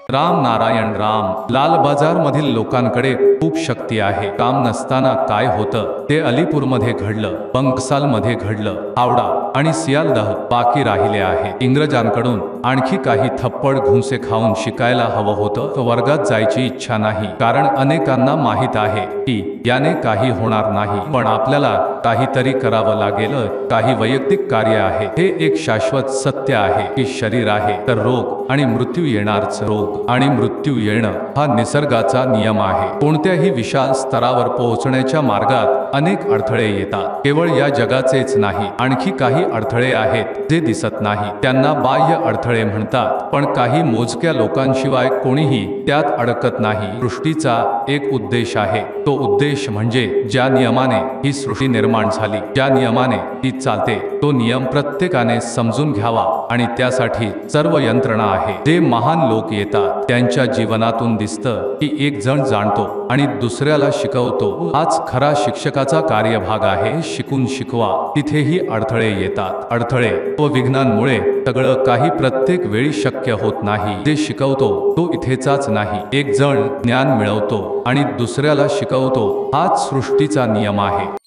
राम नारायण राम। लाल बाजार मधील लोकांकडे खूप शक्ती आहे। काम नसताना काय होतं ते अलीपूरमध्ये घडलं, बंकसालमध्ये घडलं, हावडा आणि सियालदह बाकी राहिले आहे। इंग्रजांकडून आणखी काही थप्पड घुंसे खाऊन शिकायला हवं होतं। वर्गात जायची इच्छा नाही, कारण अनेकांना माहित आहे की याने काही होणार नाही, पण आपल्याला काहीतरी करावं लागेल। काही वैयक्तिक कार्य आहे। हे एक शाश्वत सत्य आहे की शरीर आहे तर रोग आणि मृत्यू येणारच। रोग आणि मृत्यू येणं हा निसर्गाचा नियम आहे। कोणत्याही विशाल स्तरावर पोहोचण्याच्या मार्गात अनेक अडथळे येतात। केवळ या जगाचेच नाही, आणखी काही अडथळे आहेत जे दिसत नाही, त्यांना बाह्य अडथळे म्हणतात। पण काही मोजक्या लोकांशिवाय कोणीही त्यात अडकत नाही। सृष्टीचा एक उद्देश आहे, तो उद्देश म्हणजे ज्या नियमाने ही सृष्टी निर्माण झाली, ज्या नियमाने ती चालते, तो नियम प्रत्येकाने समजून घ्यावा आणि त्यासाठी सर्व यंत्रणा आहे। जे महान लोक येतात त्यांच्या जीवनातून दिसतं की एक जण जाणतो आणि दुसऱ्याला शिकवतो। हाच खरा शिक्षकाचा कार्यभाग आहे। शिकून शिकवा। तिथेही अडथळे येतात। अडथळे व विघ्नांमुळे सगळं काही प्रत्येक वेळी शक्य होत नाही। जे शिकवतो तो इथेचाच नाही। एक जण ज्ञान मिळवतो आणि दुसऱ्याला शिकवतो, हाच सृष्टीचा नियम आहे।